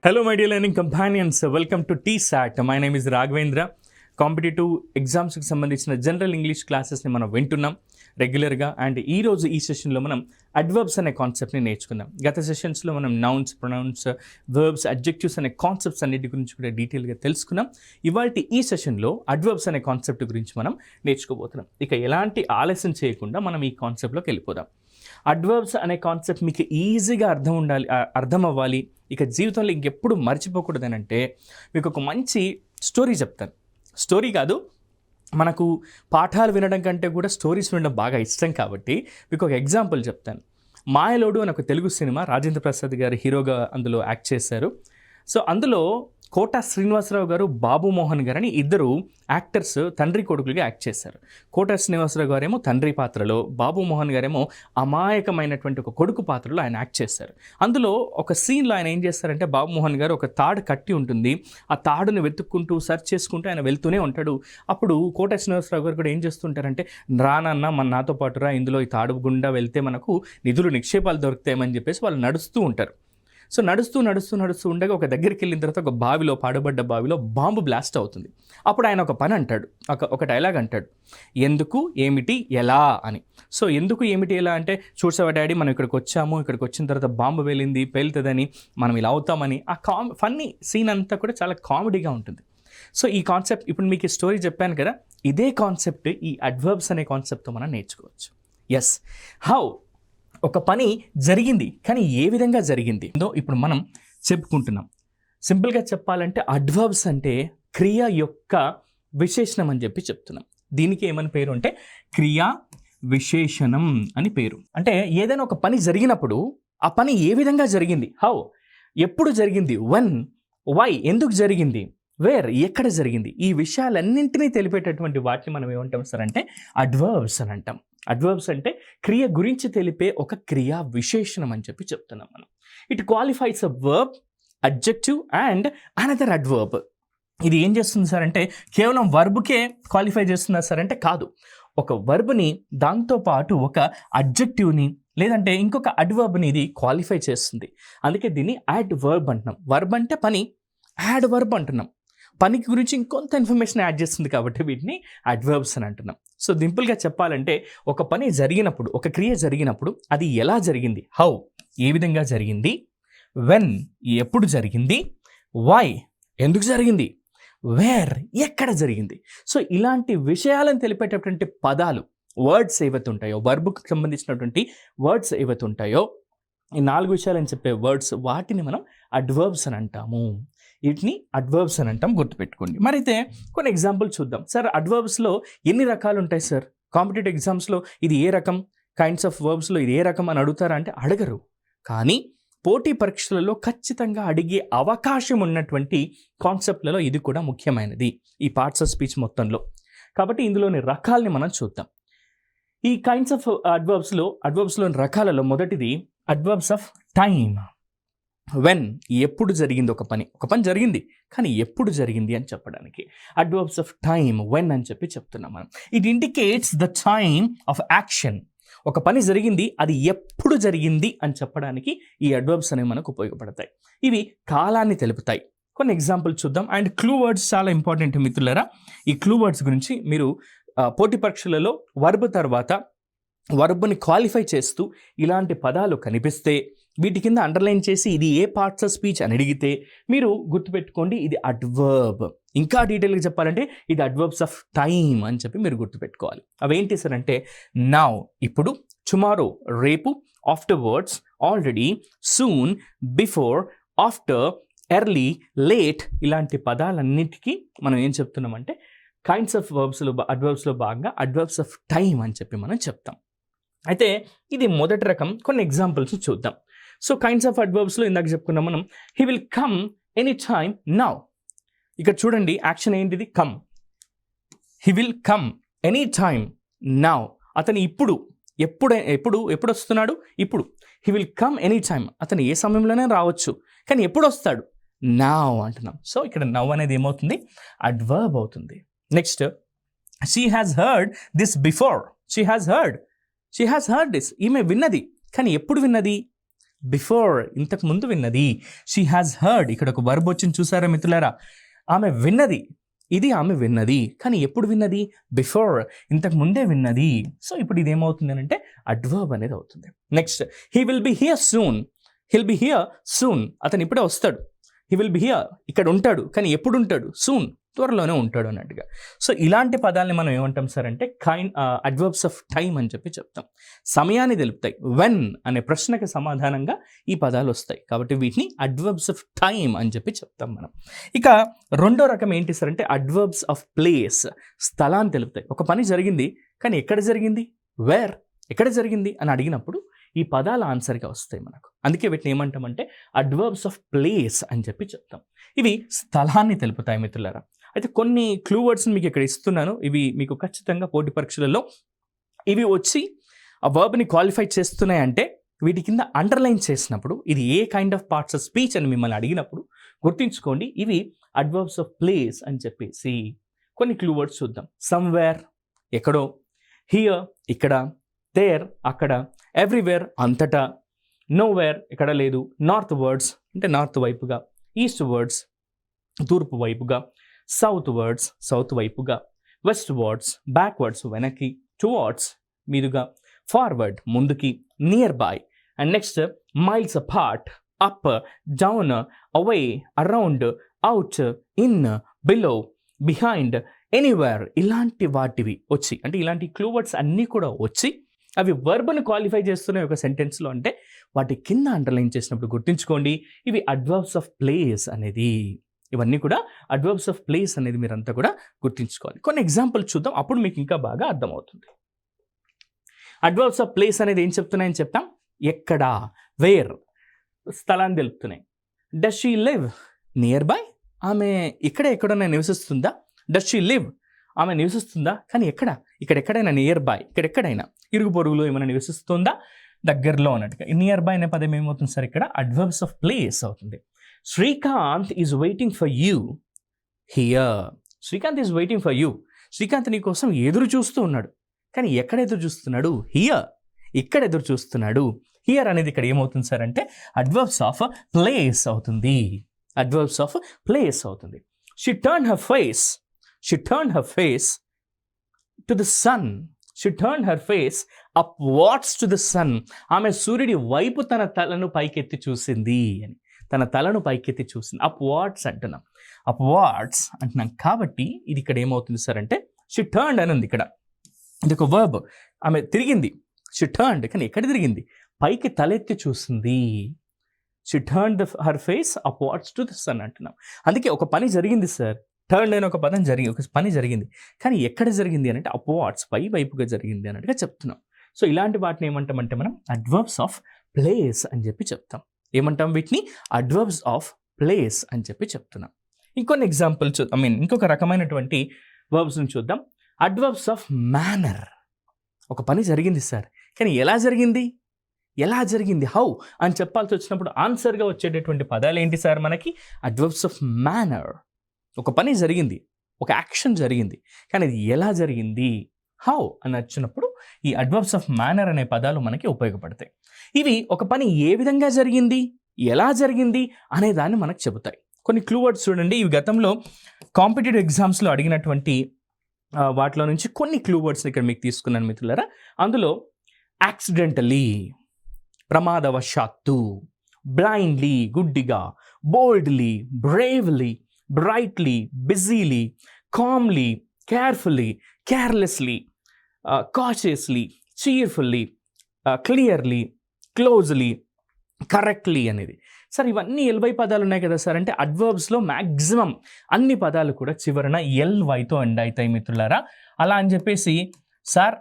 Hello, my dear learning companions. Welcome to TSAT. My name is Raghavendra. Competitive ఎగ్జామ్స్కి సంబంధించిన general English క్లాసెస్ని మనం వింటున్నాం రెగ్యులర్గా. అండ్ ఈరోజు ఈ సెషన్లో మనం అడ్వర్బ్స్ అనే కాన్సెప్ట్ని నేర్చుకుందాం. గత సెషన్స్లో మనం నౌన్స్, ప్రొనౌన్స్, వర్బ్స్, అడ్జెక్టివ్స్ అనే కాన్సెప్ట్స్ అన్నిటి గురించి కూడా డీటెయిల్గా తెలుసుకున్నాం. ఇవాళ ఈ సెషన్లో అడ్వర్బ్స్ అనే కాన్సెప్ట్ గురించి మనం నేర్చుకోబోతున్నాం. ఇక ఎలాంటి ఆలస్యం చేయకుండా మనం ఈ కాన్సెప్ట్లోకి వెళ్ళిపోదాం. అడ్వర్బ్స్ అనే కాన్సెప్ట్ మీకు ఈజీగా అర్థం అవ్వాలి, ఇక జీవితంలో ఇంకెప్పుడు మర్చిపోకూడదని అంటే మీకు ఒక మంచి స్టోరీ చెప్తాను. స్టోరీ కాదు, మనకు పాఠాలు వినడం కంటే కూడా స్టోరీస్ వినడం బాగా ఇష్టం కాబట్టి మీకు ఒక ఎగ్జాంపుల్ చెప్తాను. మాయలోడు అని ఒక తెలుగు సినిమా, రాజేంద్ర ప్రసాద్ గారు హీరోగా అందులో యాక్ట్ చేశారు. సో అందులో కోట శ్రీనివాసరావు గారు, బాబు మోహన్ గారు అని ఇద్దరు యాక్టర్స్ తండ్రి కొడుకులుగా యాక్ట్ చేశారు. కోట శ్రీనివాసరావు గారేమో తండ్రి పాత్రలో, బాబు మోహన్ గారేమో అమాయకమైనటువంటి ఒక కొడుకు పాత్రలో ఆయన యాక్ట్ చేశారు. అందులో ఒక సీన్లో ఆయన ఏం చేస్తారంటే, బాబు మోహన్ గారు ఒక తాడు కట్టి ఉంటుంది, ఆ తాడుని వెతుక్కుంటూ సర్చ్ చేసుకుంటూ ఆయన వెళ్తూనే ఉంటాడు. అప్పుడు కోట శ్రీనివాసరావు గారు కూడా ఏం చేస్తుంటారంటే, రానన్న మన నాతో పాటు రా, ఇందులో ఈ తాడు గుండా వెళ్తే మనకు నిధులు నిక్షేపాలు దొరుకుతాయని చెప్పేసి వాళ్ళు నడుస్తూ ఉంటారు. సో నడుస్తూ ఉండగా ఒక దగ్గరికి వెళ్ళిన తర్వాత ఒక బావిలో, పాడుబడ్డ బావిలో బాంబు బ్లాస్ట్ అవుతుంది. అప్పుడు ఆయన ఒక పని అంటాడు, ఒక డైలాగ్ అంటాడు, ఎందుకు, ఏమిటి, ఎలా అని. సో ఎందుకు, ఏమిటి, ఎలా అంటే, చూసావా డాడీ, మనం ఇక్కడికి వచ్చిన తర్వాత బాంబు పేలుతుందని మనం ఇలా అవుతామని. ఆ ఫన్నీ సీన్ అంతా కూడా చాలా కామెడీగా ఉంటుంది. సో ఈ కాన్సెప్ట్ ఇప్పుడు మీకు ఈ స్టోరీ చెప్పాను కదా, ఇదే కాన్సెప్ట్ ఈ అడ్వర్బ్స్ అనే కాన్సెప్ట్తో మనం నేర్చుకోవచ్చు. ఎస్, హౌ ఒక పని జరిగింది, కానీ ఏ విధంగా జరిగింది ఇప్పుడు మనం చెప్పుకుంటున్నాం. సింపుల్గా చెప్పాలంటే అడ్వర్బ్స్ అంటే క్రియ యొక్క విశేషణం అని చెప్తున్నాం. దీనికి ఏమని పేరు అంటే క్రియా విశేషణం అని పేరు. అంటే ఏదైనా ఒక పని జరిగినప్పుడు ఆ పని ఏ విధంగా జరిగింది, హౌ, ఎప్పుడు జరిగింది, వెన్, వై, ఎందుకు జరిగింది, వేర్, ఎక్కడ జరిగింది, ఈ విషయాలన్నింటినీ తెలిపేటటువంటి వాటిని మనం ఏమంటాం సార్ అంటే అడ్వర్బ్స్ అని అంటాం. అడ్వర్బ్స్ అంటే క్రియ గురించి తెలిపే ఒక క్రియా విశేషణం అని చెప్తున్నాం మనం. It qualifies a verb, adjective and another adverb. ఇది ఏం చేస్తుంది సార్ అంటే కేవలం వర్బ్కే క్వాలిఫై చేస్తుందా సార్ అంటే కాదు. ఒక వర్బ్ని దాంతోపాటు ఒక అడ్జెక్టివ్ని లేదంటే ఇంకొక అడ్వర్బ్ని ఇది క్వాలిఫై చేస్తుంది. అందుకే దీన్ని యాడ్ వర్బ్ అంటున్నాం. వర్బ్ అంటే పని, యాడ్ వర్బ్ అంటున్నాం. పనికి గురించి ఇంకొంత ఇన్ఫర్మేషన్ యాడ్ చేస్తుంది కాబట్టి వీటిని అడ్వర్బ్స్ అని అంటున్నాం. సో సింపుల్గా చెప్పాలంటే ఒక పని జరిగినప్పుడు, ఒక క్రియ జరిగినప్పుడు అది ఎలా జరిగింది, హౌ, ఏ విధంగా జరిగింది, వెన్, ఎప్పుడు జరిగింది, వై, ఎందుకు జరిగింది, వేర్, ఎక్కడ జరిగింది. సో ఇలాంటి విషయాలను తెలిపేటటువంటి పదాలు, వర్డ్స్ ఏవైతే ఉంటాయో, వర్బ్కి సంబంధించినటువంటి వర్డ్స్ ఏవైతే ఉంటాయో, ఈ 4 విషయాలని చెప్పే వర్డ్స్, వాటిని మనం అడ్వర్బ్స్ అని అంటాము. వీటిని అడ్వర్బ్స్ అని అంటాం, గుర్తుపెట్టుకోండి. మరి అయితే కొన్ని ఎగ్జాంపుల్ చూద్దాం. సార్ అడ్వర్బ్స్లో ఎన్ని రకాలు ఉంటాయి సార్, కాంపిటేటివ్ ఎగ్జామ్స్లో ఇది ఏ రకం, కైండ్స్ ఆఫ్ వర్బ్స్లో ఇది ఏ రకం అని అడుగుతారా అంటే అడగరు. కానీ పోటీ పరీక్షలలో ఖచ్చితంగా అడిగే అవకాశం ఉన్నటువంటి కాన్సెప్ట్లలో ఇది కూడా ముఖ్యమైనది ఈ పార్ట్స్ ఆఫ్ స్పీచ్ మొత్తంలో. కాబట్టి ఇందులోని రకాలని మనం చూద్దాం. ఈ కైండ్స్ ఆఫ్ అడ్వర్బ్స్లోని రకాలలో మొదటిది అడ్వర్బ్స్ ఆఫ్ టైమ్. వెన్, ఎప్పుడు జరిగింది ఒక పని జరిగింది, కానీ ఎప్పుడు జరిగింది అని చెప్పడానికి అడ్వర్బ్స్ ఆఫ్ టైమ్, వెన్ అని చెప్తున్నాం మనం. It indicates the time of action. ఒక పని జరిగింది, అది ఎప్పుడు జరిగింది అని చెప్పడానికి ఈ అడ్వర్బ్స్ అనేవి మనకు ఉపయోగపడతాయి. ఇవి కాలాన్ని తెలుపుతాయి. కొన్ని ఎగ్జాంపుల్ చూద్దాం. అండ్ క్లూ వర్డ్స్ చాలా ఇంపార్టెంట్ మిత్రులారా. ఈ క్లూ వర్డ్స్ గురించి మీరు పోటీ పరీక్షలలో వర్బ్ తర్వాత వర్బ్ని క్వాలిఫై చేస్తూ ఇలాంటి పదాలు కనిపిస్తే వీటి కింద అండర్లైన్ చేసి ఇది ఏ పార్ట్స్ ఆఫ్ స్పీచ్ అని అడిగితే మీరు గుర్తుపెట్టుకోండి, ఇది అడ్వర్బ్. ఇంకా డీటెయిల్గా చెప్పాలంటే ఇది అడ్వర్బ్స్ ఆఫ్ టైమ్ అని మీరు గుర్తుపెట్టుకోవాలి. అవేంటి సార్ అంటే నౌ, ఇప్పుడు, టుమారో, రేపు, afterwards, already, soon, before, after, early, late. ఇలాంటి పదాలన్నిటికీ మనం ఏం చెప్తున్నామంటే కైండ్స్ ఆఫ్ అడ్వర్బ్స్లో భాగంగా అడ్వర్బ్స్ ఆఫ్ టైమ్ అని మనం చెప్తాం. అయితే ఇది మొదటి రకం. కొన్ని ఎగ్జాంపుల్స్ చూద్దాం. సో కైండ్స్ ఆఫ్ అడ్వర్బ్స్లో ఇందాక చెప్పుకున్నాం మనం, he will come any time now. ఇక్కడ చూడండి, యాక్షన్ ఏంటిది, come. He will come any time now. అతను ఎప్పుడు వస్తున్నాడు, ఇప్పుడు. He will come any time, అతను ఏ సమయంలోనే రావచ్చు, కానీ ఎప్పుడు వస్తాడు, నౌ అంటున్నాం. సో ఇక్కడ నౌ అనేది ఏమవుతుంది, అడ్వర్బ్ అవుతుంది. Next, she has heard this before. She has heard this, ఈమె విన్నది, కానీ ఎప్పుడు విన్నది, బిఫోర్ ఇంతకు ముందు విన్నది. షీ హ్యాస్ హర్డ్, ఇక్కడ ఒక వర్బ్ వచ్చింది చూసారా మిత్రులారా, ఆమె విన్నది, ఇది ఆమె విన్నది, కానీ ఎప్పుడు విన్నది? బిఫోర్, ఇంతకు ముందే విన్నది. సో ఇప్పుడు ఇది ఏమవుతుంది అంటే అడ్వర్బ్ అనేది అవుతుంది. Next, he will be here soon, hill be here soon, అతను ఇప్పుడే వస్తాడు. హీ విల్ బి హియర్, ఇక్కడ ఉంటాడు, కానీ ఎప్పుడు ఉంటాడు? సూన్, త్వరలోనే ఉంటాడు అన్నట్టుగా. సో ఇలాంటి పదాలని మనం ఏమంటాం సార్ అంటే అడ్వర్బ్స్ ఆఫ్ టైమ్ అని చెప్పి చెప్తాం. సమయాన్ని తెలుపుతాయి. వెన్ అనే ప్రశ్నకి సమాధానంగా ఈ పదాలు వస్తాయి, కాబట్టి వీటిని అడ్వర్బ్స్ ఆఫ్ టైమ్ అని చెప్పి చెప్తాం మనం. ఇక రెండో రకం ఏంటి సార్ అంటే అడ్వర్బ్స్ ఆఫ్ ప్లేస్, స్థలాన్ని తెలుపుతాయి. ఒక పని జరిగింది, కానీ ఎక్కడ జరిగింది? వేర్, ఎక్కడ జరిగింది అని అడిగినప్పుడు ఈ పదాల ఆన్సర్గా వస్తాయి మనకు. అందుకే వీటిని ఏమంటామంటే అడ్వర్బ్స్ ఆఫ్ ప్లేస్ అని చెప్పి చెప్తాం. ఇవి స్థలాన్ని తెలుపుతాయి మిత్రులారా. అయితే కొన్ని క్లూ వర్డ్స్ని మీకు ఇక్కడ ఇస్తున్నాను. ఇవి మీకు ఖచ్చితంగా పోటీ పరీక్షలలో ఇవి వచ్చి ఆ వర్బ్ని క్వాలిఫై చేస్తున్నాయంటే వీటి కింద అండర్లైన్ చేసినప్పుడు ఇది ఏ kind of parts of speech అని మిమ్మల్ని అడిగినప్పుడు గుర్తుంచుకోండి, ఇవి అడ్వర్బ్స్ ఆఫ్ ప్లేస్ అని చెప్పేసి. కొన్ని క్లూ వర్డ్స్ చూద్దాం. సమ్వేర్, ఎక్కడో, హియర్, ఇక్కడ, దేర్, అక్కడ, ఎవ్రీవేర్, అంతటా, నోవేర్, ఎక్కడ లేదు, నార్త్ వర్డ్స్ అంటే నార్త్ వైపుగా, ఈస్ట్ వర్డ్స్ తూర్పు వైపుగా, సౌత్ వర్డ్స్ సౌత్ వైపుగా, వెస్ట్ వర్డ్స్ బ్యాక్వర్డ్స్ వెనక్కి, టువర్డ్స్ మీదుగా, ఫార్వర్డ్ ముందుకి, near by, and next miles apart, up, down, away, around, out, in, below, behind, anywhere, ఇలాంటి వాటివి వచ్చి అంటే ఇలాంటి క్లూ వర్డ్స్ అన్నీ కూడా వచ్చి అవి వర్బ్ని క్వాలిఫై చేస్తున్నాయి ఒక సెంటెన్స్లో అంటే వాటి కింద అండర్లైన్ చేసినప్పుడు గుర్తుంచుకోండి ఇవి అడ్వర్బ్స్ ఆఫ్ ప్లేస్ అనేది. ఇవన్నీ కూడా అడ్వర్బ్స్ ఆఫ్ ప్లేస్ అనేది మీరంతా కూడా గుర్తుంచుకోవాలి. కొన్ని ఎగ్జాంపుల్ చూద్దాం, అప్పుడు మీకు ఇంకా బాగా అర్థమవుతుంది. అడ్వర్బ్స్ ఆఫ్ ప్లేస్ అనేది ఏం చెప్తున్నాయని చెప్తాం. ఎక్కడ, వేర్, స్థలాన్ని తెలుపుతున్నాయి. Does she live nearby, ఆమె ఇక్కడ ఎక్కడైనా నివసిస్తుందా? డస్ షీ లివ్, ఆమె నివసిస్తుందా, కానీ ఎక్కడ? ఇక్కడ ఎక్కడైనా, నియర్ బై, ఇక్కడ ఎక్కడైనా ఇరుగు పొరుగులో ఏమైనా నివసిస్తుందా? దగ్గరలో అన్నట్టుగా. నియర్ బై అనే పదం ఏమవుతుంది సార్ ఇక్కడ? అడ్వర్బ్స్ ఆఫ్ ప్లేస్ అవుతుంది. Srikanth is waiting for you here, Srikanth is waiting for you, Srikanth నీ కోసం ఎదురు చూస్తూ ఉన్నాడు, కానీ ఎక్కడ ఎదురు చూస్తున్నాడు? హియర్, ఇక్కడ ఎదురు చూస్తున్నాడు. హియర్ అనేది ఇక్కడ ఏమవుతుంది సార్ అంటే అడ్వర్బ్స్ ఆఫ్ ప్లేస్ అవుతుంది. అడ్వర్బ్స్ ఆఫ్ ప్లేస్ అవుతుంది. She turn her face, she turned her face to the sun, she turned her face upwards to the sun, ఆమె సూర్యుడి వైపు తన తలను పైకెత్తి చూసింది అని, తన తలను పైకెత్తి చూసింది. అప్వార్డ్స్ అంటున్నాం, అప్వార్డ్స్ అంటున్నాం కాబట్టి ఇది ఇక్కడ ఏమవుతుంది సార్ అంటే she turned అని ఉంది ఇక్కడ, ఇది ఒక వర్బ్. ఆమె తిరిగింది, she turned, కానీ ఎక్కడ తిరిగింది? పైకి తలెత్తి చూసింది. she turned her face upwards to the sun అంటున్నాం. అందుకే ఒక పని జరిగింది సార్, టర్న్ అయిన ఒక పని జరిగింది, కానీ ఎక్కడ జరిగింది అని అంటే అప్వార్డ్స్, పై వైపుగా జరిగింది అన్నట్టుగా చెప్తున్నాం. సో ఇలాంటి వాటిని ఏమంటామంటే మనం అడ్వర్బ్స్ ఆఫ్ ప్లేస్ అని చెప్పి చెప్తాం. ఏమంటాం వీటిని? అడ్వర్బ్స్ ఆఫ్ ప్లేస్ అని చెప్పి చెప్తున్నాం. ఇంకొన్ని ఎగ్జాంపుల్ ఇంకొక రకమైనటువంటి వర్బ్స్ని చూద్దాం. అడ్వర్బ్స్ ఆఫ్ మేనర్, ఒక పని జరిగింది సార్, కానీ ఎలా జరిగింది? ఎలా జరిగింది, హౌ అని చెప్పాల్సి వచ్చినప్పుడు ఆన్సర్గా వచ్చేటటువంటి పదాలు ఏంటి సార్ మనకి? Adverbs of manner. ఒక పని జరిగింది, ఒక యాక్షన్ జరిగింది, కానీ అది ఎలా జరిగింది, హౌ అని వచ్చినప్పుడు ఈ అడ్వర్బ్స్ ఆఫ్ మేనర్ అనే పదాలు మనకి ఉపయోగపడతాయి. ఇవి ఒక పని ఏ విధంగా జరిగింది, ఎలా జరిగింది అనే దాన్ని మనకు చెబుతాయి. కొన్ని క్లూ వర్డ్స్ చూడండి, ఇవి గతంలో కాంపిటేటివ్ ఎగ్జామ్స్లో అడిగినటువంటి వాటిలో నుంచి కొన్ని క్లూ వర్డ్స్ని ఇక్కడ మీకు తీసుకున్నాను మిత్రులారా. అందులో యాక్సిడెంటలీ, ప్రమాదవశాత్తు, బ్లైండ్లీ, గుడ్డిగా, boldly, bravely, brightly, busily, calmly, carefully, carelessly, cautiously, cheerfully, clearly, closely, correctly అనేది. సార్ ఇవన్నీ ఎల్వై పదాలు ఉన్నాయి కదా సార్ అంటే అడ్వర్బ్స్లో మ్యాక్సిమం అన్ని పదాలు కూడా చివరన ఎల్వైతో ఎండ్ అవుతాయి మిత్రులారా. అలా అని చెప్పేసి సార్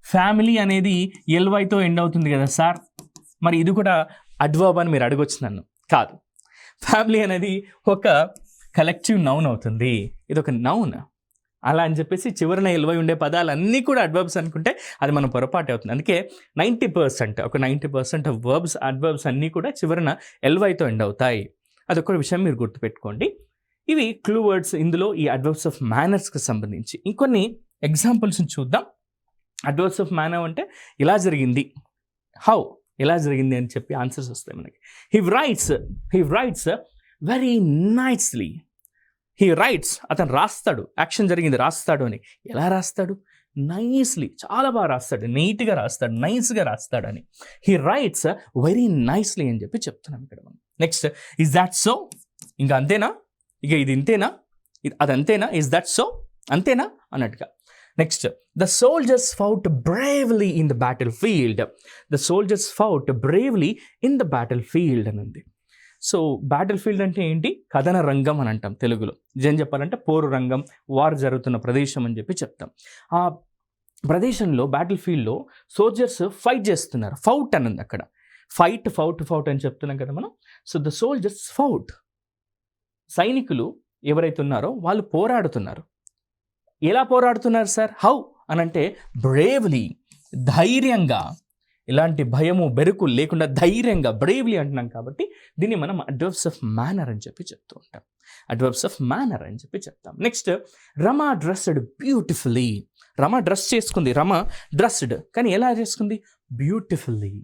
ఫ్యామిలీ అనేది ఎల్వైతో ఎండ్ అవుతుంది కదా సార్, మరి ఇది కూడా అడ్వర్బ్ అని మీరు అడగొచ్చు నన్ను. కాదు, ఫ్యామిలీ అనేది ఒక కలెక్టివ్ నౌన్ అవుతుంది, ఇది ఒక నౌన్. అలా అని చెప్పేసి చివరన ఎల్వై ఉండే పదాలన్నీ కూడా అడ్వర్బ్స్ అనుకుంటే అది మనం పొరపాటు అవుతుంది. అందుకే 90% ఒక 90% ఆఫ్ వర్బ్స్ అడ్వర్బ్స్ అన్నీ కూడా చివరన ఎల్వైతో ఎండ్ అవుతాయి. అదొక విషయం మీరు గుర్తుపెట్టుకోండి. ఇవి క్లూ వర్డ్స్ ఇందులో ఈ అడ్వర్బ్స్ ఆఫ్ మేనర్స్కి సంబంధించి. ఇంకొన్ని ఎగ్జాంపుల్స్ని చూద్దాం. అడ్వర్బ్స్ ఆఫ్ మేనర్ అంటే ఇలా జరిగింది, హౌ ఎలా జరిగింది అని చెప్పి ఆన్సర్స్ వస్తాయి మనకి. He writes very nicely. He writes, అతను రాస్తాడు, యాక్షన్ జరిగింది రాస్తాడు అని. ఎలా రాస్తాడు? నైస్లీ, చాలా బాగా రాస్తాడు, నీట్గా రాస్తాడు, నైస్గా రాస్తాడు అని. హీ రైట్స్ వెరీ నైస్లీ అని చెప్పి చెప్తున్నాం ఇక్కడ మనం. Next, is that so? ఇంకా అంతేనా? ఇక ఇది ఇంతేనా? అది అంతేనా? Is that so? అంతేనా అన్నట్టుగా. Next, the soldiers fought bravely in the battle field. The soldiers fought bravely in the battle field అని ఉంది. సో బ్యాటిల్ ఫీల్డ్ అంటే ఏంటి? కథన రంగం అని అంటాం తెలుగులో. ఏం చెప్పాలంటే పోరు రంగం, వార్ జరుగుతున్న ప్రదేశం అని చెప్పి చెప్తాం. ఆ ప్రదేశంలో బ్యాటిల్ ఫీల్డ్లో సోల్జర్స్ ఫైట్ చేస్తున్నారు. ఫౌట్ అని ఉంది అక్కడ. ఫౌట్ అని చెప్తున్నాం కదా మనం. సో ద సోల్జర్స్ ఫౌట్, సైనికులు ఎవరైతే ఉన్నారో వాళ్ళు పోరాడుతున్నారు. ఎలా పోరాడుతున్నారు సార్? హౌ అనంటే బ్రేవ్లీ, ధైర్యంగా, ఎలాంటి భయము బెరుకు లేకుండా ధైర్యంగా, బ్రేవ్లీ అంటున్నాం కాబట్టి దీన్ని మనం అడ్వర్బ్స్ ఆఫ్ మేనర్ అని చెప్పి చెప్తూ ఉంటాం. అడ్వర్బ్స్ ఆఫ్ మేనర్ అని చెప్పి చెప్తాం. Next, Rama dressed beautifully. Rama dress చేసుకుంది, రమ డ్రెస్డ్, కానీ ఎలా చేసుకుంది? బ్యూటిఫుల్లీ,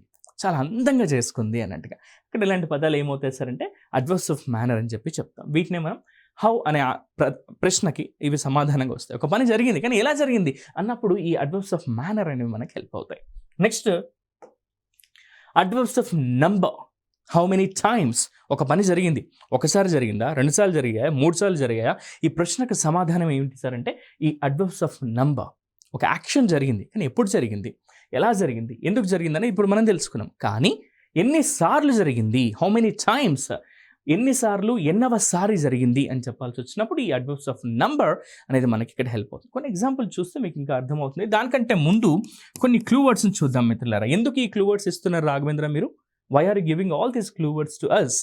చాలా అందంగా చేసుకుంది అన్నట్టుగా. ఇక్కడ ఇలాంటి పదాలు ఏమవుతాయి సార్ అంటే అడ్వర్బ్స్ ఆఫ్ మేనర్ అని చెప్పి చెప్తాం. వీటినే మనం హౌ అనే ప్రశ్నకి ఇవి సమాధానంగా వస్తాయి. ఒక పని జరిగింది కానీ ఎలా జరిగింది అన్నప్పుడు ఈ అడ్వర్బ్స్ ఆఫ్ మేనర్ అనేవి మనకి హెల్ప్ అవుతాయి. Next, adverbs of number. How many times? ఒక పని జరిగింది, ఒకసారి జరిగిందా, 2 సార్లు జరిగాయా, 3 సార్లు జరిగాయా? ఈ ప్రశ్నకు సమాధానం ఏమిటి సార్ అంటే ఈ అడ్వర్బ్స్ ఆఫ్ నంబర్. ఒక యాక్షన్ జరిగింది కానీ ఎప్పుడు జరిగింది, ఎలా జరిగింది, ఎందుకు జరిగిందని ఇప్పుడు మనం తెలుసుకున్నాం. కానీ ఎన్నిసార్లు జరిగింది, హౌ మెనీ టైమ్స్, ఎన్నిసార్లు, ఎన్నవసారి జరిగింది అని చెప్పాల్సి వచ్చినప్పుడు ఈ అడ్వర్బ్స్ ఆఫ్ నంబర్ అనేది మనకి ఇక్కడ హెల్ప్ అవుతుంది. కొన్ని ఎగ్జాంపుల్ చూస్తే మీకు ఇంకా అర్థమవుతుంది. దానికంటే ముందు కొన్ని క్లూ వర్డ్స్ని చూద్దాం మిత్రులారా. ఎందుకు ఈ క్లూ వర్డ్స్ ఇస్తున్నారు రాఘవేంద్ర మీరు? Why are giving all these clue words to us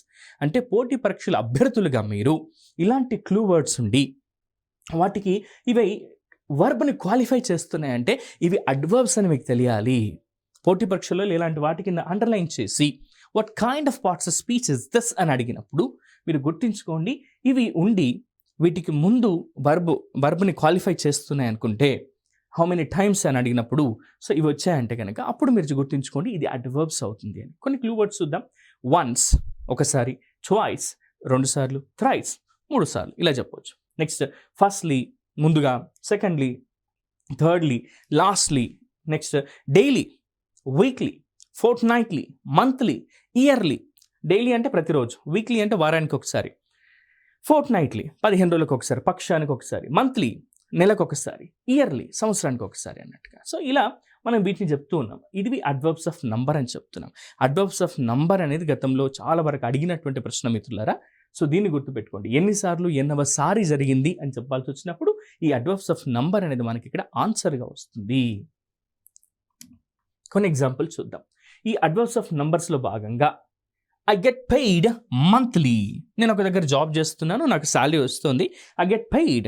అంటే పోటీ పరీక్షల అభ్యర్థులుగా మీరు ఇలాంటి క్లూ వర్డ్స్ ఉండి వాటికి ఇవి వర్బ్ని క్వాలిఫై చేస్తున్నాయంటే ఇవి అడ్వర్బ్స్ అని మీకు తెలియాలి. పోటీ పరీక్షల్లో ఇలాంటి వాటి కింద అండర్లైన్ చేసి what kind of parts of speech is this అని అడిగినప్పుడు మీరు గుర్తుంచుకోండి, ఇవి ఉండి వీటికి ముందు వర్బ్ని క్వాలిఫై చేస్తున్నాయి అనుకుంటే హౌ మెనీ టైమ్స్ అని అడిగినప్పుడు సో ఇవి వచ్చాయంటే కనుక అప్పుడు మీరు గుర్తుంచుకోండి ఇది అడ్వర్బ్స్ అవుతుంది అని. కొన్ని క్లూ వర్డ్స్ చూద్దాం. వన్స్, ఒకసారి, ట్వైస్, 2 సార్లు, థ్రైస్, 3 సార్లు, ఇలా చెప్పవచ్చు. నెక్స్ట్, ఫస్ట్లీ, ముందుగా, secondly, thirdly, lastly, next daily, weekly, fortnightly, monthly, yearly. Daily అంటే ప్రతిరోజు, వీక్లీ అంటే వారానికి ఒకసారి, ఫోర్ట్నైట్లీ 15 రోజులకు ఒకసారి, పక్షానికి ఒకసారి, మంత్లీ నెలకు ఒకసారి, ఇయర్లీ సంవత్సరానికి ఒకసారి అన్నట్టుగా. సో ఇలా మనం వీటిని చెప్తూ ఉన్నాం. ఇది అడ్వర్బ్స్ ఆఫ్ నంబర్ అని చెప్తున్నాం. అడ్వర్బ్స్ ఆఫ్ నంబర్ అనేది గతంలో చాలా వరకు అడిగినటువంటి ప్రశ్న మిత్రులారా. సో దీన్ని గుర్తుపెట్టుకోండి. ఎన్నిసార్లు, ఎన్నవసారి జరిగింది అని చెప్పాల్సి వచ్చినప్పుడు ఈ అడ్వర్బ్స్ ఆఫ్ నంబర్ అనేది మనకి ఇక్కడ ఆన్సర్గా వస్తుంది. కొన్ని ఎగ్జాంపుల్ చూద్దాం. ఈ అడ్వర్బ్స్ ఆఫ్ నంబర్స్లో భాగంగా ఐ గెట్ పెయిడ్ మంత్లీ. నేను ఒక దగ్గర జాబ్ చేస్తున్నాను, నాకు శాలరీ వస్తుంది. ఐ గెట్ పెయిడ్,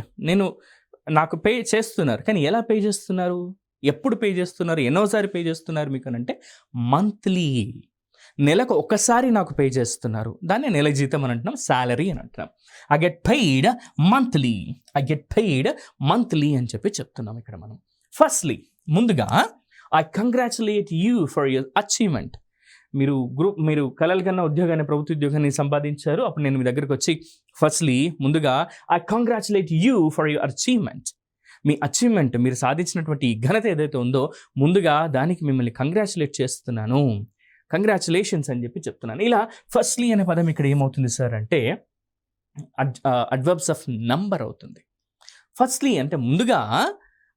నాకు పే చేస్తున్నారు, కానీ ఎలా పే చేస్తున్నారు, ఎప్పుడు పే చేస్తున్నారు, ఎన్నోసారి పే చేస్తున్నారు మీకు అని అంటే మంత్లీ, నెలకు ఒకసారి నాకు పే చేస్తున్నారు. దాన్ని నెల జీతం అని అంటున్నాం, శాలరీ అని అంటున్నాం. I get paid monthly, I get paid monthly అని చెప్పి చెప్తున్నాం ఇక్కడ మనం. ఫస్ట్లీ, ముందుగా I congratulate you for your achievement. మీరు కలల కన్నా ఉద్యోగాన్ని, ప్రభుత్వ ఉద్యోగాన్ని సంపాదించారు. అప్పుడు నేను మీ దగ్గరకు వచ్చి ఫస్ట్లీ ముందుగా I congratulate you for your achievement. Me achievement, మీరు సాధించినటువంటి ఈ ఘనత ఏదైతే ఉందో ముందుగా దానికి మిమ్మల్ని కంగ్రాచులేట్ చేస్తున్నాను, కంగ్రాచులేషన్స్ అని చెప్పి చెప్తున్నాను. ఇలా ఫస్ట్లీ అనే పదం ఇక్కడ ఏమవుతుంది సార్ అంటే అడ్వర్బ్స్ ఆఫ్ నంబర్ అవుతుంది. ఫస్ట్లీ అంటే ముందుగా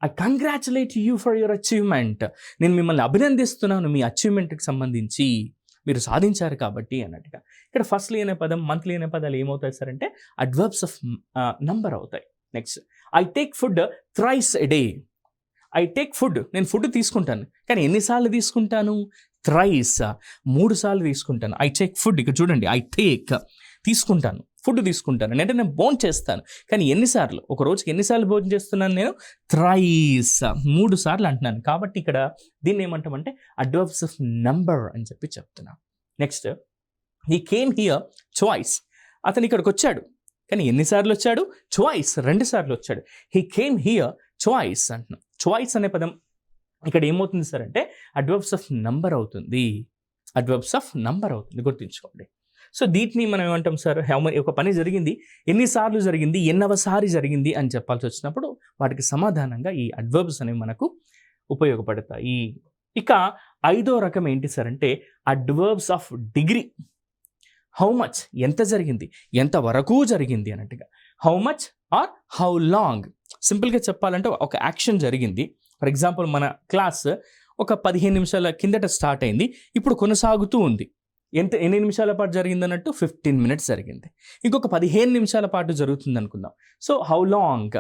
I congratulate you for your achievement. నేను మిమ్మల్ని అభినందిస్తున్నాను మీ అచీవ్మెంట్కి సంబంధించి, మీరు సాధించారు కాబట్టి అన్నట్టుగా. ఇక్కడ ఫస్ట్లీ అనే పదం, మంత్లీ అనే పదాలు ఏమవుతాయి సార్ అంటే అడ్వర్బ్స్ ఆఫ్ నంబర్ అవుతాయి. Next, I take food thrice a day. I take food, నేను ఫుడ్ తీసుకుంటాను, కానీ ఎన్నిసార్లు తీసుకుంటాను? థ్రైస్, 3 సార్లు తీసుకుంటాను. ఐ టేక్ ఫుడ్, ఇక్కడ చూడండి, ఐ టేక్ తీసుకుంటాను, ఫుడ్ తీసుకుంటాను అంటే నేను భోజనం చేస్తాను, కానీ ఎన్నిసార్లు, ఒక రోజుకి ఎన్నిసార్లు భోజనం చేస్తున్నాను నేను? థ్రైస్, 3 సార్లు అంటున్నాను. కాబట్టి ఇక్కడ దీన్ని ఏమంటామంటే అడ్వర్బ్స్ ఆఫ్ నంబర్ అని చెప్పి చెప్తున్నాను. Next, he came here twice. అతను ఇక్కడికి వచ్చాడు, కానీ ఎన్నిసార్లు వచ్చాడు? ట్వైస్, 2 సార్లు వచ్చాడు. హీ కేమ్ హియర్ ట్వైస్ అంటున్నాం. ట్వైస్ అనే పదం ఇక్కడ ఏమవుతుంది సార్ అంటే అడ్వర్బ్స్ ఆఫ్ నంబర్ అవుతుంది. అడ్వర్బ్స్ ఆఫ్ నంబర్ అవుతుంది, గుర్తుంచుకోండి. సో వీటిని మనం ఏమంటాం సార్, ఒక పని జరిగింది, ఎన్నిసార్లు జరిగింది, ఎన్నవసారి జరిగింది అని చెప్పాల్సి వచ్చినప్పుడు వాటికి సమాధానంగా ఈ అడ్వర్బ్స్ అనేవి మనకు ఉపయోగపడతాయి. ఇక 5వ రకం ఏంటి సార్ అంటే adverbs of degree. How much, ఎంత జరిగింది, ఎంత వరకు జరిగింది అన్నట్టుగా. How much or how long. సింపుల్గా చెప్పాలంటే ఒక యాక్షన్ జరిగింది. ఫర్ ఎగ్జాంపుల్ మన క్లాస్ ఒక 15 నిమిషాల కిందట స్టార్ట్ అయింది, ఇప్పుడు కొనసాగుతూ ఉంది. ఎన్ని నిమిషాల పాటు జరిగింది అన్నట్టు 15 మినిట్స్ జరిగింది. ఇంకొక 15 నిమిషాల పాటు జరుగుతుంది అనుకుందాం. So how long.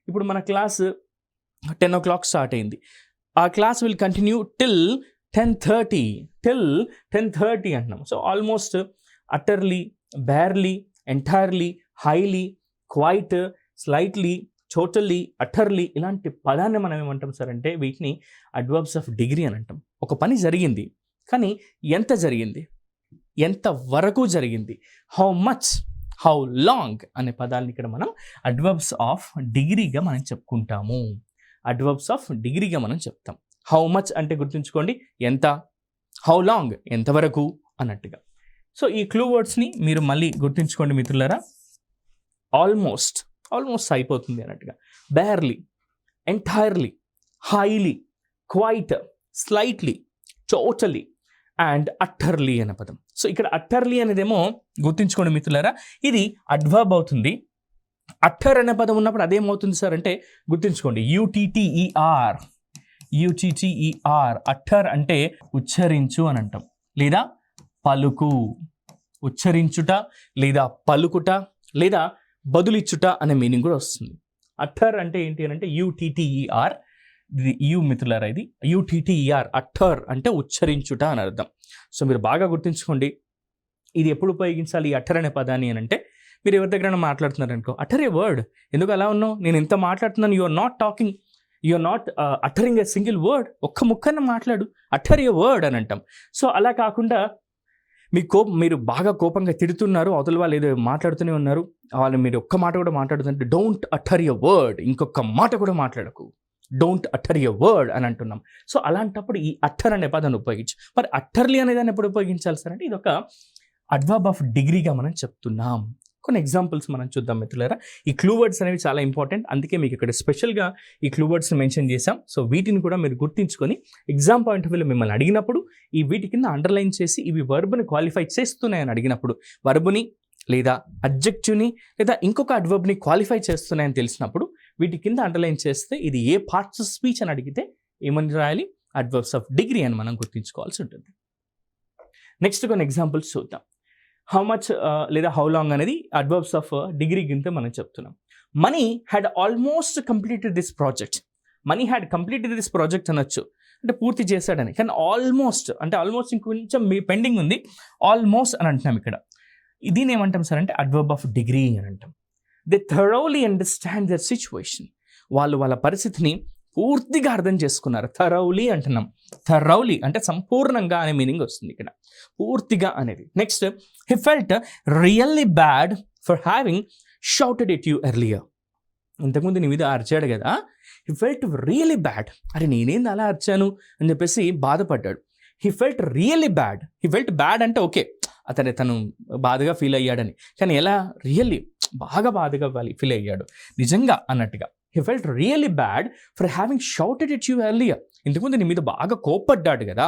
ఇప్పుడు మన క్లాస్ 10 o'clock స్టార్ట్ అయింది. ఆ క్లాస్ విల్ కంటిన్యూ టిల్ 10:30 అంటున్నాం. So almost utterly, barely, entirely, highly, quite, slightly, totally, utterly ఇలాంటి పదాన్ని మనం ఏమంటాం సార్ అంటే వీటిని అడ్వర్బ్స్ ఆఫ్ డిగ్రీ అని అంటాం. ఒక పని జరిగింది, కానీ ఎంత జరిగింది, ఎంత వరకు జరిగింది, హౌ మచ్, హౌ లాంగ్ అనే పదాలని ఇక్కడ మనం అడ్వర్బ్స్ ఆఫ్ డిగ్రీగా మనం చెప్పుకుంటాము. అడ్వర్బ్స్ ఆఫ్ డిగ్రీగా మనం చెప్తాం. హౌ మచ్ అంటే గుర్తుంచుకోండి ఎంత, హౌ లాంగ్ ఎంతవరకు అన్నట్టుగా. సో ఈ క్లూ వర్డ్స్ని మీరు మళ్ళీ గుర్తుంచుకోండి మిత్రులారా. ఆల్మోస్ట్ అయిపోతుంది అన్నట్టుగా. Barely, entirely, highly, quite, slightly, totally and utterly అనే పదం. సో ఇక్కడ అట్టర్లీ అనేదేమో గుర్తుంచుకోండి మిత్రులారా, ఇది అడ్వర్బ్ అవుతుంది. అట్టర్ అనే పదం ఉన్నప్పుడు అదేమవుతుంది సార్ అంటే గుర్తుంచుకోండి, యుటిటిఈఆర్. అట్టర్ అంటే ఉచ్చరించు అని అంటాం, లేదా పలుకు. ఉచ్చరించుట లేదా పలుకుట లేదా బదులిచ్చుట అనే మీనింగ్ కూడా వస్తుంది. అట్టర్ అంటే ఏంటి అని అంటే యుటిటిఈఆర్. ఇది యు మిత్రులారా, ఇది యుటిటిఈఆర్. అట్టర్ అంటే ఉచ్చరించుట అని అర్థం. సో మీరు బాగా గుర్తుంచుకోండి, ఇది ఎప్పుడు ఉపయోగించాలి ఈ అట్టర్ అనే పదాన్ని అని అంటే మీరు ఎవరి దగ్గరైనా మాట్లాడుతున్నారు అనుకో, అటర్ ఏ వర్డ్, ఎందుకు అలా ఉన్నావు, నేను ఇంత మాట్లాడుతున్నాను, you are not talking, you are not uttering a single word, ఒక్క ముక్కన్న మాట్లాడు, అటర్ ఏ వర్డ్ అని అంటాం. సో అలా కాకుండా మీరు బాగా కోపంగా తిడుతున్నారు, అవతల వాళ్ళు ఏదో మాట్లాడుతూనే ఉన్నారు, వాళ్ళు మీరు ఒక్క మాట కూడా మాట్లాడుతుంటే డోంట్ అటర్ ఎ వర్డ్, ఇంకొక మాట కూడా మాట్లాడకు, డోంట్ అటర్ ఎ వర్డ్ అని అంటున్నాం. సో అలాంటప్పుడు ఈ అట్టర్ అనే పదాన్ని ఉపయోగించు. మరి అట్టర్లీ అనే దాన్ని ఎప్పుడు ఉపయోగించాలి సార్ అంటే ఇది ఒక అడ్వర్బ్ ఆఫ్ డిగ్రీగా మనం చెప్తున్నాం. కొన్ని ఎగ్జాంపుల్స్ మనం చూద్దాం మిత్రులారా. ఈ క్లూ వర్డ్స్ అనేవి చాలా ఇంపార్టెంట్, అందుకే మీకు ఇక్కడ స్పెషల్గా ఈ క్లూ వర్డ్స్ మెన్షన్ చేశాం. సో వీటిని కూడా మీరు గుర్తించుకొని ఎగ్జామ్ పాయింట్ ఆఫ్ వ్యూలో మిమ్మల్ని అడిగినప్పుడు ఈ వీటి కింద అండర్లైన్ చేసి ఇవి వర్బ్ని క్వాలిఫై చేస్తున్నాయని అడిగినప్పుడు, వర్బ్ని లేదా అడ్జెక్టివ్ని లేదా ఇంకొక అడ్వర్బ్ని క్వాలిఫై చేస్తున్నాయని తెలిసినప్పుడు వీటి కింద అండర్లైన్ చేస్తే ఇది ఏ పార్ట్స్ ఆఫ్ స్పీచ్ అని అడిగితే ఏమని రాయాలి, అడ్వర్బ్స్ ఆఫ్ డిగ్రీ అని మనం గుర్తించుకోవాల్సి ఉంటుంది. నెక్స్ట్ కొన్ని ఎగ్జాంపుల్స్ చూద్దాం. హౌ మచ్ లేదా హౌ లాంగ్ అనేది అడ్వర్బ్స్ ఆఫ్ డిగ్రీ కింద మనం చెప్తున్నాం. Money had almost completed this project. Money had completed this project అనొచ్చు, అంటే పూర్తి చేశాడని. కానీ ఆల్మోస్ట్ అంటే ఆల్మోస్ట్ ఇంకొంచెం మీ పెండింగ్ ఉంది, ఆల్మోస్ట్ అని అంటున్నాం ఇక్కడ. దీన్ని ఏమంటాం సార్ అంటే అడ్వర్బ్ ఆఫ్ డిగ్రీ అని అంటాం. They thoroughly understand their situation. వాళ్ళ పరిస్థితిని పూర్తిగా అర్థం చేసుకున్నారు. థరౌలీ అంటున్నాం. థరౌలీ అంటే సంపూర్ణంగా అనే మీనింగ్ వస్తుంది ఇక్కడ, పూర్తిగా అనేది. Next, he felt really bad for having shouted it you earlier. ఇంతకుముందు నీ మీద అరిచాడు కదా, హీ ఫెల్ట్ రియల్లీ బ్యాడ్, అరే నేనేంది అలా అరిచాను అని చెప్పేసి బాధపడ్డాడు. He felt really bad. He felt bad అంటే ఓకే, తను బాధగా ఫీల్ అయ్యాడని, కానీ ఎలా, రియల్లీ బాగా బాధగా ఫీల్ అయ్యాడు నిజంగా అన్నట్టుగా. He felt really bad for having shouted it you earlier. ఇంతకుముందు నీ మీద బాగా కోప్పడ్డాడు కదా,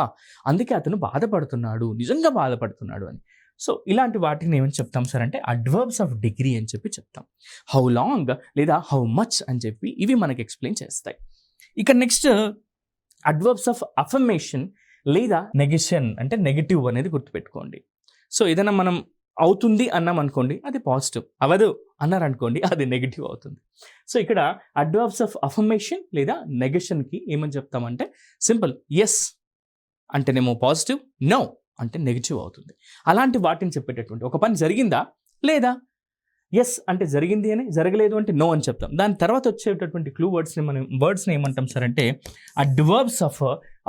అందుకే అతను బాధపడుతున్నాడు, నిజంగా బాధపడుతున్నాడు అని. సో ఇలాంటి వాటిని ఏమని చెప్తాం సార్ అంటే అడ్వర్బ్స్ ఆఫ్ డిగ్రీ అని చెప్పి చెప్తాం. హౌ లాంగ్ లేదా హౌ మచ్ అని చెప్పి ఇవి మనకి ఎక్స్ప్లెయిన్ చేస్తాయి. ఇక నెక్స్ట్ అడ్వర్బ్స్ ఆఫ్ అఫర్మేషన్ లేదా నెగేషన్, అంటే నెగటివ్ అనేది గుర్తుపెట్టుకోండి. సో ఏదైనా మనం అవుతుంది అన్నాం అనుకోండి, అది పాజిటివ్. అవదు అన్నారనుకోండి, అది నెగిటివ్ అవుతుంది. సో ఇక్కడ అడ్వర్బ్స్ ఆఫ్ అఫర్మేషన్ లేదా నెగేషన్కి ఏమని చెప్తామంటే సింపుల్, ఎస్ అంటేనేమో పాజిటివ్, నో అంటే నెగిటివ్ అవుతుంది. అలాంటి వాటిని చెప్పేటటువంటి ఒక పని జరిగిందా లేదా, ఎస్ అంటే జరిగింది అని, జరగలేదు అంటే నో అని చెప్తాం. దాని తర్వాత వచ్చేటటువంటి క్లూ వర్డ్స్ని ఏమంటాం సార్ అంటే అడ్వర్బ్స్ ఆఫ్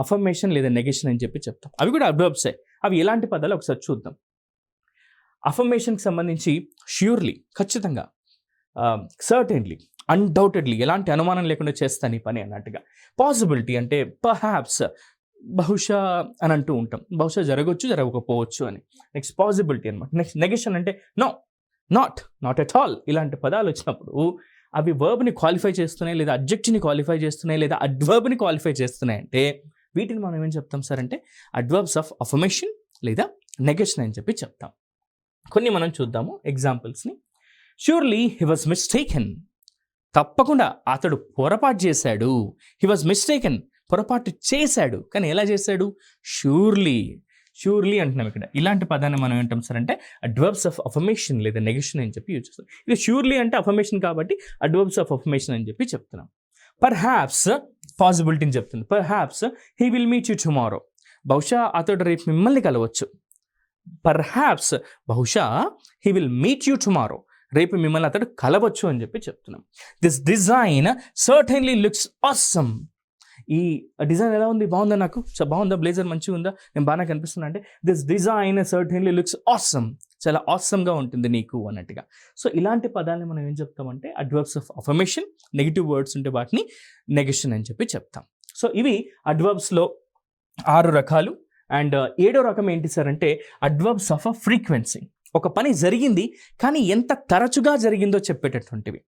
అఫర్మేషన్ లేదా నెగేషన్ అని చెప్పి చెప్తాం. అవి కూడా అడ్వర్బ్సే. అవి ఎలాంటి పదాలు ఒకసారి చూద్దాం. అఫర్మేషన్కి సంబంధించి ష్యూర్లీ, ఖచ్చితంగా, సర్టెన్లీ, అన్డౌటెడ్లీ, ఎలాంటి అనుమానం లేకుండా చేస్తాను ఈ పని అన్నట్టుగా. పాసిబిలిటీ అంటే పర్హాప్స్, బహుశా అని అంటూ ఉంటాం. బహుశా జరగవచ్చు, జరగకపోవచ్చు అని. నెక్స్ట్ పాసిబిలిటీ అనమాట. నెక్స్ట్ నెగేషన్ అంటే నో, నాట్ ఎట్ ఆల్. ఇలాంటి పదాలు వచ్చినప్పుడు అవి వర్బ్ని క్వాలిఫై చేస్తున్నాయి, లేదా అడ్జెక్టివ్ని క్వాలిఫై చేస్తున్నాయి, లేదా అడ్వర్బ్ని క్వాలిఫై చేస్తున్నాయి అంటే వీటిని మనం ఏం చెప్తాం సార్ అంటే అడ్వర్బ్స్ ఆఫ్ అఫర్మేషన్ లేదా నెగేషన్ అని చెప్పి చెప్తాం. కొన్ని మనం చూద్దాము ఎగ్జాంపుల్స్ని. Surely he was mistaken. తప్పకుండా అతడు పొరపాటు చేశాడు. హీ వాజ్ మిస్టేకెన్, పొరపాటు చేశాడు. కానీ ఎలా చేశాడు? షూర్లీ అంటున్నాం ఇక్కడ. ఇలాంటి పదాన్ని మనం ఏంటాం సార్ అంటే అడ్వర్బ్స్ ఆఫ్ అఫర్మేషన్ లేదా నెగేషన్ అని చెప్పి యూజ్ చేస్తాం. ఇది ష్యూర్లీ అంటే అఫర్మేషన్ కాబట్టి అడ్వర్బ్స్ ఆఫ్ అఫర్మేషన్ అని చెప్పి చెప్తున్నాం. పర్హాప్స్ పాసిబిలిటీని చెప్తుంది. Perhaps he will meet you tomorrow. బహుశా అతడు రేపు మిమ్మల్ని కలవచ్చు. పర్హాప్స్ బహుశా he will meet you tomorrow. రేపు మిమ్మల్ని అతడు కలవచ్చు అని చెప్పి చెప్తున్నాం. This design certainly looks awesome. ఈ డిజైన్ ఎలా ఉంది? బాగుందా? నాకు బాగుందా? బ్లేజర్ మంచిగా ఉందా? నేను బాగా కనిపిస్తున్నా అంటే this design certainly looks awesome. చాలా ఆసమ్గా ఉంటుంది నీకు అన్నట్టుగా. సో ఇలాంటి పదాన్ని మనం ఏం చెప్తామంటే adverbs of affirmation. Negative words ఉంటే వాటిని నెగేషన్ అని చెప్పి చెప్తాం. సో ఇవి అడ్వర్బ్స్లో 6 రకాలు. అండ్ 7వ రకం ఏంటి సార్ అంటే అడ్వర్బ్స్ ఆఫ్ అ ఫ్రీక్వెన్సీ. ఒక పని జరిగింది కానీ ఎంత తరచుగా జరిగిందో చెప్పేటటువంటివి.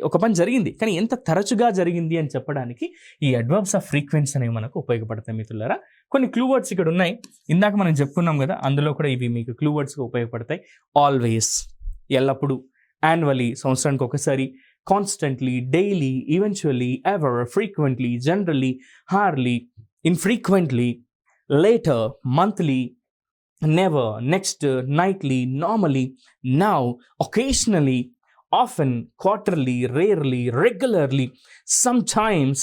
ఒక పని జరిగింది కానీ ఎంత తరచుగా జరిగింది అని చెప్పడానికి ఈ అడ్వర్బ్స్ ఆఫ్ ఫ్రీక్వెన్సీ అనేవి మనకు ఉపయోగపడతాయి మిత్రులారా. కొన్ని క్లూ వర్డ్స్ ఇక్కడ ఉన్నాయి. ఇందాక మనం చెప్పుకున్నాం కదా, అందులో కూడా ఇవి మీకు క్లూ వర్డ్స్గా ఉపయోగపడతాయి. ఆల్వేస్ ఎల్లప్పుడు, యాన్యువలీ సంవత్సరానికి ఒకసారి, constantly, daily, eventually, ever, frequently, generally, Harley, infrequently, later, monthly, never, next, nightly, normally, now, occasionally, often, quarterly, rarely, regularly, sometimes,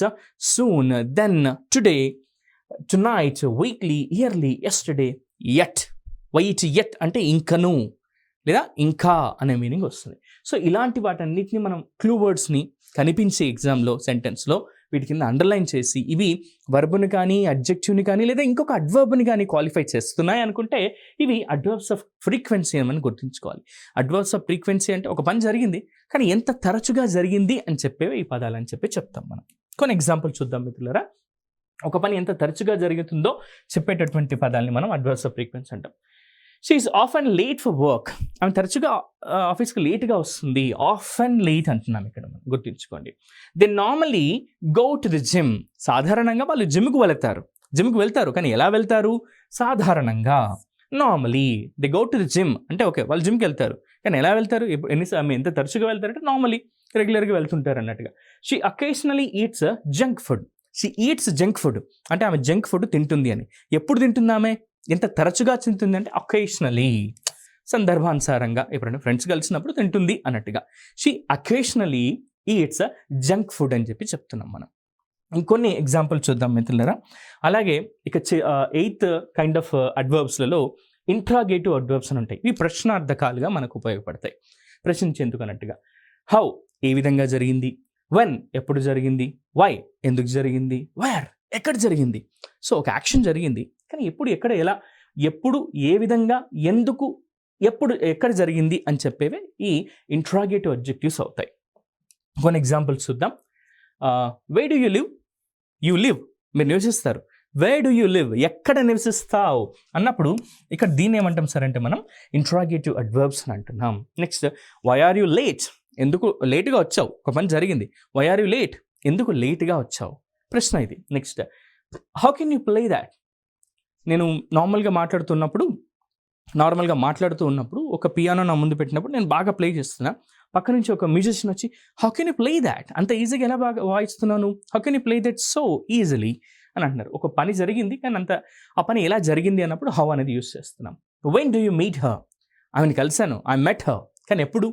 soon, then, today, tonight, weekly, yearly, yesterday, yet. yet అంటే ఇంకను లేదా ఇంకా అనే meaning వస్తుంది. So ఇలాంటి వాటన్నిటిని మనం clue వర్డ్స్ని కనిపించే ఎగ్జామ్లో సెంటెన్స్లో వీటి కింద అండర్లైన్ చేసి ఇవి వర్బ్ని కానీ అడ్జెక్టివ్ని కానీ లేదా ఇంకొక అడ్వర్బ్ని కానీ క్వాలిఫై చేస్తున్నాయి అనుకుంటే ఇవి అడ్వర్బ్స్ ఆఫ్ ఫ్రీక్వెన్సీ అని మనం గుర్తుంచుకోవాలి. అడ్వర్బ్స్ ఆఫ్ ఫ్రీక్వెన్సీ అంటే ఒక పని జరిగింది కానీ ఎంత తరచుగా జరిగింది అని చెప్పేవి ఈ పదాలు అని చెప్పి చెప్తాం మనం. కొన్ని ఎగ్జాంపుల్ చూద్దాం మిత్రులారా. ఒక పని ఎంత తరచుగా జరుగుతుందో చెప్పేటటువంటి పదాలని మనం అడ్వర్బ్స్ ఆఫ్ ఫ్రీక్వెన్సీ అంటాం. She is often late for work. ఆమె తరచుగా ఆఫీస్కి లేట్గా వస్తుంది. ఆఫెన్ లేట్ అంటున్నాం ఇక్కడ మనం గుర్తుంచుకోండి. They normally go to the gym. సాధారణంగా వాళ్ళు జిమ్కి వెళ్తారు కానీ ఎలా వెళ్తారు? సాధారణంగా. Normally they go to the gym అంటే ఓకే వాళ్ళు జిమ్కి వెళ్తారు కానీ ఎలా వెళ్తారు? ఆమె ఎంత తరచుగా వెళ్తారంటే నార్మలీ రెగ్యులర్గా వెళ్తుంటారు అన్నట్టుగా. She occasionally eats junk food. She eats junk food అంటే ఆమె జంక్ ఫుడ్ తింటుంది అని. ఎప్పుడు తింటుంది ఆమె? ఎంత తరచుగా తింటుంది అంటే అకేషనలీ, సందర్భానుసారంగా, ఎప్పుడైనా ఫ్రెండ్స్ కలిసినప్పుడు తింటుంది అన్నట్టుగా. She occasionally eats junk food అని చెప్పి చెప్తున్నాం మనం. ఇంకొన్ని ఎగ్జాంపుల్ చూద్దాం మిత్రులారా. అలాగే ఇక 8th కైండ్ ఆఫ్ అడ్వర్బ్స్లలో ఇంట్రాగేటివ్ అడ్వర్బ్స్ అని ఉంటాయి. ఇవి ప్రశ్నార్థకాలుగా మనకు ఉపయోగపడతాయి, ప్రశ్నించేందుకు అన్నట్టుగా. హౌ ఏ విధంగా జరిగింది, వెన్ ఎప్పుడు జరిగింది, వై ఎందుకు జరిగింది, వేర్ ఎక్కడ జరిగింది. సో ఒక యాక్షన్ జరిగింది కానీ ఎప్పుడు, ఎక్కడ, ఎలా, ఎప్పుడు, ఏ విధంగా, ఎందుకు, ఎప్పుడు, ఎక్కడ జరిగింది అని చెప్పేవి ఈ ఇంట్రాగేటివ్ అడ్జెక్టివ్స్ అవుతాయి. కొన్ని ఎగ్జాంపుల్స్ చూద్దాం. Where do you live, you live మీరు నివసిస్తారు. వే డు యూ లివ్ ఎక్కడ నివసిస్తావు అన్నప్పుడు ఇక్కడ దీన్ని ఏమంటాం సార్ అంటే మనం ఇంట్రాగేటివ్ అడ్వర్బ్స్ అని అంటున్నాం. Next why are you late, ఎందుకు లేట్గా వచ్చావు, ఒక పని జరిగింది. వై ఆర్ యూ లేట్ ఎందుకు లేట్గా వచ్చావు, ప్రశ్న ఇది. Next how can you play that, నేను నార్మల్గా మాట్లాడుతూ ఉన్నప్పుడు ఒక పియానో నా ముందు పెట్టినప్పుడు నేను బాగా ప్లే చేస్తున్నా. పక్క నుంచి ఒక మ్యూజిషియన్ వచ్చి how can you play that, అంత ఈజీగా ఎలా బాగా వాయిస్తున్నాను, how can you play that so easily అని అంటున్నారు. ఒక పని జరిగింది కానీ ఆ పని ఎలా జరిగింది అన్నప్పుడు హౌ అనేది యూస్ చేస్తున్నాం. When do you meet her, ఆమెను కలిశాను, ఐ మెట్ హర్, కానీ ఎప్పుడు,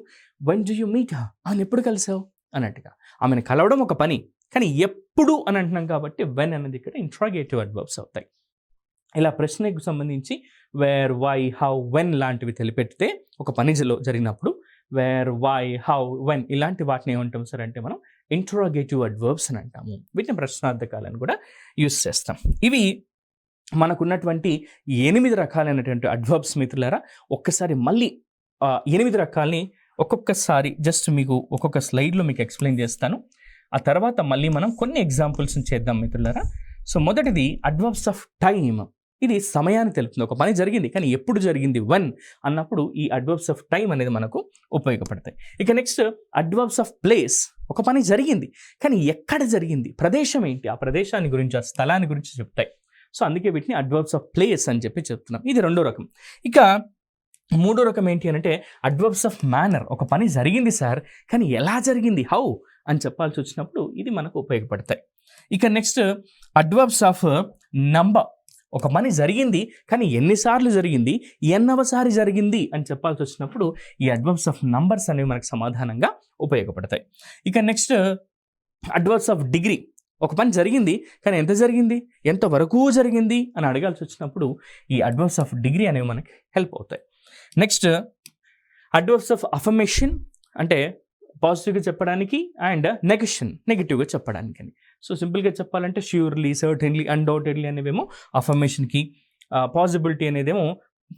when do you meet her ఆమెను ఎప్పుడు కలిసావు అన్నట్టుగా. ఆమెను కలవడం ఒక పని కానీ ఎప్పుడు అని అంటున్నాం కాబట్టి వెన్ అనేది ఇక్కడ ఇంట్రాగేటివ్ అడ్వర్బ్స్ అవుతాయి. ఇలా ప్రశ్నకు సంబంధించి వేర్, వై, హౌ, వెన్ లాంటివి తెలిపెడితే ఒక పని జరిగినప్పుడు వేర్, వై, హౌ, వెన్ ఇలాంటి వాటిని ఏమంటాం సార్ అంటే మనం ఇంట్రాగేటివ్ అడ్వర్బ్స్ అని అంటాము. వీటిని ప్రశ్నార్థకాలను కూడా యూస్ చేస్తాం. ఇవి మనకున్నటువంటి 8 రకాలైనటువంటి అడ్వర్బ్స్ మిత్రులారా. ఒక్కసారి మళ్ళీ 8 రకాలని ఒక్కొక్కసారి జస్ట్ మీకు ఒక్కొక్క స్లైడ్లో మీకు ఎక్స్ప్లెయిన్ చేస్తాను. ఆ తర్వాత మళ్ళీ మనం కొన్ని ఎగ్జాంపుల్స్ని చేద్దాం మిత్రులారా. సో మొదటిది అడ్వర్బ్స్ ఆఫ్ టైమ్. ఇది సమయాన్ని తెలుపుతుంది. ఒక పని జరిగింది కానీ ఎప్పుడు జరిగింది, వెన్ అన్నప్పుడు ఈ అడ్వర్బ్స్ ఆఫ్ టైమ్ అనేది మనకు ఉపయోగపడతాయి. ఇక నెక్స్ట్ అడ్వర్బ్స్ ఆఫ్ ప్లేస్. ఒక పని జరిగింది కానీ ఎక్కడ జరిగింది, ప్రదేశం ఏంటి, ఆ ప్రదేశాన్ని గురించి, ఆ స్థలాన్ని గురించి చెప్తాయి. సో అందుకే వీటిని అడ్వర్బ్స్ ఆఫ్ ప్లేస్ అని చెప్పి చెప్తున్నాం. ఇది రెండో రకం. ఇక మూడో రకం ఏంటి అంటే అడ్వర్బ్స్ ఆఫ్ మేనర్. ఒక పని జరిగింది సార్ కానీ ఎలా జరిగింది, హౌ అని చెప్పాల్సి వచ్చినప్పుడు ఇది మనకు ఉపయోగపడతాయి. ఇక నెక్స్ట్ అడ్వర్బ్స్ ఆఫ్ నంబర్. ఒక పని జరిగింది కానీ ఎన్నిసార్లు జరిగింది, ఎన్నవసారి జరిగింది అని చెప్పాల్సి వచ్చినప్పుడు ఈ అడ్వర్బ్స్ ఆఫ్ నంబర్స్ అనేవి మనకు సమాధానంగా ఉపయోగపడతాయి. ఇక నెక్స్ట్ అడ్వర్బ్స్ ఆఫ్ డిగ్రీ. ఒక పని జరిగింది కానీ ఎంత జరిగింది, ఎంతవరకు జరిగింది అని అడగాల్సి వచ్చినప్పుడు ఈ అడ్వర్బ్స్ ఆఫ్ డిగ్రీ అనేవి మనకి హెల్ప్ అవుతాయి. నెక్స్ట్ అడ్వర్బ్స్ ఆఫ్ అఫర్మేషన్, అంటే పాజిటివ్గా చెప్పడానికి, అండ్ నెగిటివ్గా చెప్పడానికి అని. సో సింపుల్గా చెప్పాలంటే ష్యూర్లీ, సర్టన్లీ, అన్డౌటెడ్లీ అనేవేమో అఫర్మేషన్కి, పాసిబిలిటీ అనేదేమో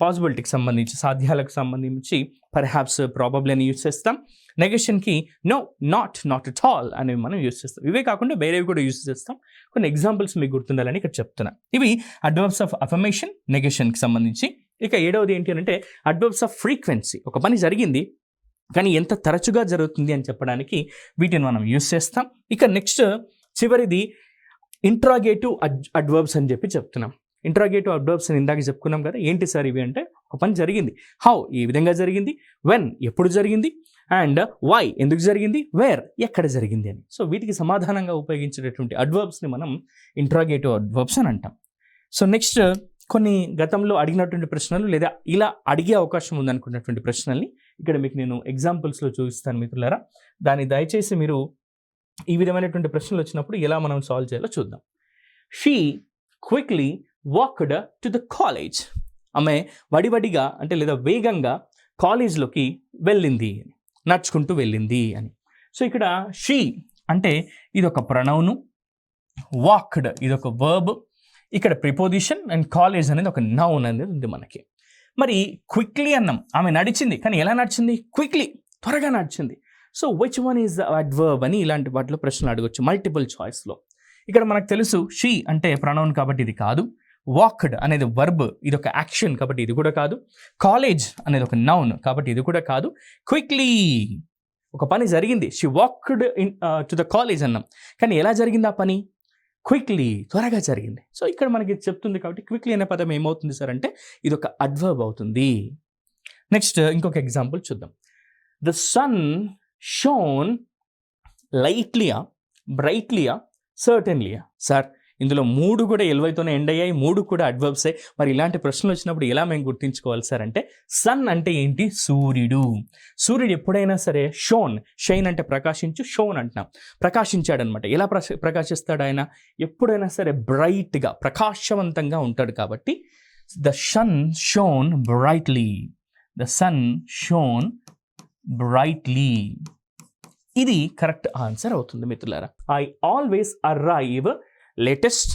పాసిబిలిటీకి సంబంధించి, సాధ్యాలకు సంబంధించి పర్హాప్స్, ప్రాబబ్లీ అని యూజ్ చేస్తాం. నెగేషన్కి నో, నాట్ అట్ ఆల్ అనేవి మనం యూజ్ చేస్తాం. ఇవే కాకుండా వేరేవి కూడా యూజ్ చేస్తాం. కొన్ని ఎగ్జాంపుల్స్ మీకు గుర్తుండాలని ఇక్కడ చెప్తున్నా. ఇవి అడ్వర్బ్స్ ఆఫ్ అఫర్మేషన్, నెగేషన్కి సంబంధించి. ఇక ఏడవది ఏంటి అంటే అడ్వర్బ్స్ ఆఫ్ ఫ్రీక్వెన్సీ. ఒక పని జరిగింది కానీ ఎంత తరచుగా జరుగుతుంది అని చెప్పడానికి వీటిని మనం యూజ్ చేస్తాం. ఇక నెక్స్ట్ చివరిది ఇంట్రాగేటివ్ అడ్వర్బ్స్ అని చెప్పి చెప్తున్నాం. ఇంట్రాగేటివ్ అడ్వర్బ్స్ అని ఇందాక చెప్పుకున్నాం కదా. ఏంటి సార్ ఇవి అంటే ఒక పని జరిగింది, హౌ ఏ విధంగా జరిగింది, వెన్ ఎప్పుడు జరిగింది, అండ్ వై ఎందుకు జరిగింది, వేర్ ఎక్కడ జరిగింది అని. సో వీటికి సమాధానంగా ఉపయోగించేటటువంటి అడ్వర్బ్స్ని మనం ఇంట్రాగేటివ్ అడ్వర్బ్స్ అని అంటాం. సో నెక్స్ట్ కొన్ని గతంలో అడిగినటువంటి ప్రశ్నలు లేదా ఇలా అడిగే అవకాశం ఉందనుకున్నటువంటి ప్రశ్నల్ని ఇక్కడ మీకు నేను ఎగ్జాంపుల్స్లో చూపిస్తాను మిత్రులారా. దాన్ని దయచేసి మీరు ఈ విధమైనటువంటి ప్రశ్నలు వచ్చినప్పుడు ఎలా మనం సాల్వ్ చేయాలో చూద్దాం. She quickly walked to the college. ఆమె వడివడిగా అంటే లేదా వేగంగా కాలేజ్లోకి వెళ్ళింది, నడుచుకుంటూ వెళ్ళింది అని. సో ఇక్కడ షీ అంటే ఇదొక ప్రొనౌను, వాక్డ్ ఇదొక వర్బ్, ఇక్కడ ప్రిపోజిషన్, అండ్ కాలేజ్ అనేది ఒక నౌన్ అనేది ఉంది మనకి. మరి క్విక్లీ అన్నాం, ఆమె నడిచింది కానీ ఎలా నడిచింది, క్విక్లీ త్వరగా నడిచింది. So which one is the adverb అని ఇలాంటి వాటిలో ప్రశ్నలు అడగొచ్చు మల్టిపుల్ చాయిస్లో. ఇక్కడ మనకు తెలుసు షీ అంటే ప్రొనౌన్ కాబట్టి ఇది కాదు, వాక్డ్ అనేది వర్బ్ ఇది ఒక యాక్షన్ కాబట్టి ఇది కూడా కాదు, కాలేజ్ అనేది ఒక నౌన్ కాబట్టి ఇది కూడా కాదు, క్విక్లీ ఒక పని జరిగింది, she walked to the college అన్నాం కానీ ఎలా జరిగింది ఆ పని, క్విక్లీ త్వరగా జరిగింది. సో ఇక్కడ మనకి చెప్తుంది కాబట్టి క్విక్లీ అనే పదం ఏమవుతుంది సార్ అంటే ఇది ఒక అడ్వర్బ్ అవుతుంది. నెక్స్ట్ ఇంకొక ఎగ్జాంపుల్ చూద్దాం. ద సన్ షోన్ లైట్లీయా, బ్రైట్లీయా, సర్టన్లీయా. సార్ ఇందులో మూడు కూడా ఎల్వైతోనే ఎండ్ అయ్యాయి, మూడు కూడా అడ్వర్బ్సే. మరి ఇలాంటి ప్రశ్నలు వచ్చినప్పుడు ఎలా మేము గుర్తించుకోవాలి సార్ అంటే సన్ అంటే ఏంటి, సూర్యుడు. సూర్యుడు ఎప్పుడైనా సరే షోన్, షైన్ అంటే ప్రకాశించు, షోన్ అంటున్నాం ప్రకాశించాడనమాట. ఎలా ప్రకాశిస్తాడు ఆయన, ఎప్పుడైనా సరే బ్రైట్గా ప్రకాశవంతంగా ఉంటాడు కాబట్టి the sun shone brightly, the sun shone brightly. ఇది కరెక్ట్ ఆన్సర్ అవుతుంది మిత్రులారా. I always arrive latest,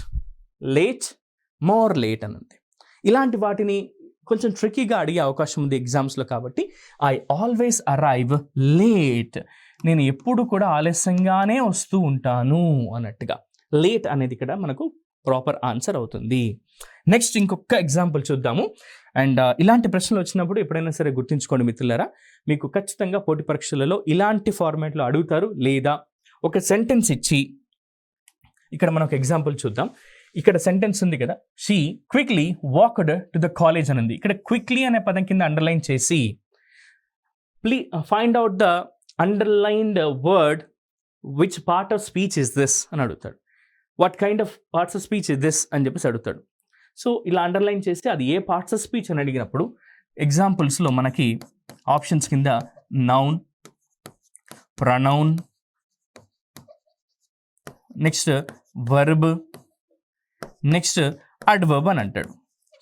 late, more late అని ఉంది. ఇలాంటి వాటిని కొంచెం ట్రిక్కీగా అడిగే అవకాశం ఉంది ఎగ్జామ్స్లో కాబట్టి ఐ ఆల్వేస్ అరైవ్ లేట్, నేను ఎప్పుడు కూడా ఆలస్యంగానే వస్తూ ఉంటాను అన్నట్టుగా లేట్ అనేది ఇక్కడ మనకు ప్రాపర్ ఆన్సర్ అవుతుంది. నెక్స్ట్ ఇంకొక ఎగ్జాంపుల్ చూద్దాము. అండ్ ఇలాంటి ప్రశ్నలు వచ్చినప్పుడు ఎప్పుడైనా సరే గుర్తుంచుకోండి మిత్రులారా, మీకు ఖచ్చితంగా పోటీ పరీక్షలలో ఇలాంటి ఫార్మాట్లో అడుగుతారు. లేదా ఒక సెంటెన్స్ ఇచ్చి ఇక్కడ మనం ఒక ఎగ్జాంపుల్ చూద్దాం. ఇక్కడ సెంటెన్స్ ఉంది కదా, she quickly walked to the college అని ఉంది. ఇక్కడ క్విక్లీ అనే పదం కింద అండర్లైన్ చేసి find out the underlined word which part of speech is this అని అడుగుతాడు. What kind of parts of speech is this అని చెప్పేసి అడుగుతాడు. సో ఇలా అండర్లైన్ చేస్తే అది ఏ పార్ట్స్ ఆఫ్ స్పీచ్ అని అడిగినప్పుడు ఎగ్జాంపుల్స్లో మనకి ఆప్షన్స్ కింద noun, pronoun, next verb, next adverb అని అంటాడు.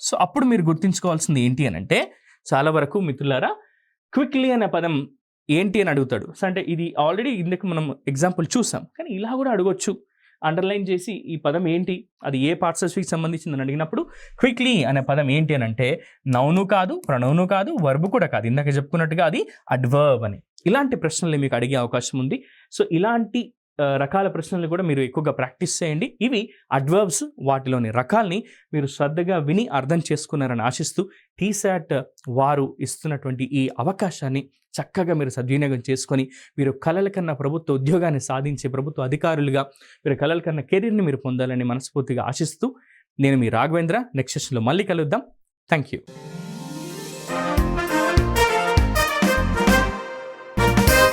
సో అప్పుడు మీరు గుర్తుంచుకోవాల్సింది ఏంటి అని అంటే చాలా వరకు మిత్రులారా క్విక్లీ అనే పదం ఏంటి అని అడుగుతాడు. సో అంటే ఇది ఆల్రెడీ ఇందుకు మనం ఎగ్జాంపుల్ చూసాం కానీ ఇలా కూడా అడగొచ్చు. అండర్లైన్ చేసి ఈ పదం ఏంటి, అది ఏ పార్ట్స్ ఆఫ్ స్పీచ్ సంబంధించిందని అడిగినప్పుడు క్విక్లీ అనే పదం ఏంటి అని అంటే నౌను కాదు, ప్రొనౌను కాదు, వర్బ్ కూడా కాదు, ఇందాక చెప్పుకున్నట్టుగా అది అడ్వర్బ్ అని. ఇలాంటి ప్రశ్నలు మీకు అడిగే అవకాశం ఉంది. సో ఇలాంటి రకాల ప్రశ్నలు కూడా మీరు ఎక్కువగా ప్రాక్టీస్ చేయండి. ఇవి అడ్వర్బ్స్, వాటిలోని రకాల్ని మీరు శ్రద్ధగా విని అర్థం చేసుకున్నారని ఆశిస్తూ టీశాట్ వారు ఇస్తున్నటువంటి ఈ అవకాశాన్ని చక్కగా మీరు సద్వినియోగం చేసుకొని మీరు కలల కన్నా ప్రభుత్వ ఉద్యోగాన్ని సాధించే ప్రభుత్వ అధికారులుగా మీరు కలల కన్నా కెరీర్ని మీరు పొందాలని మనస్ఫూర్తిగా ఆశిస్తూ నేను మీ రాఘవేంద్ర. నెక్స్ట్ సెషన్లో మళ్ళీ కలుద్దాం. Thank you.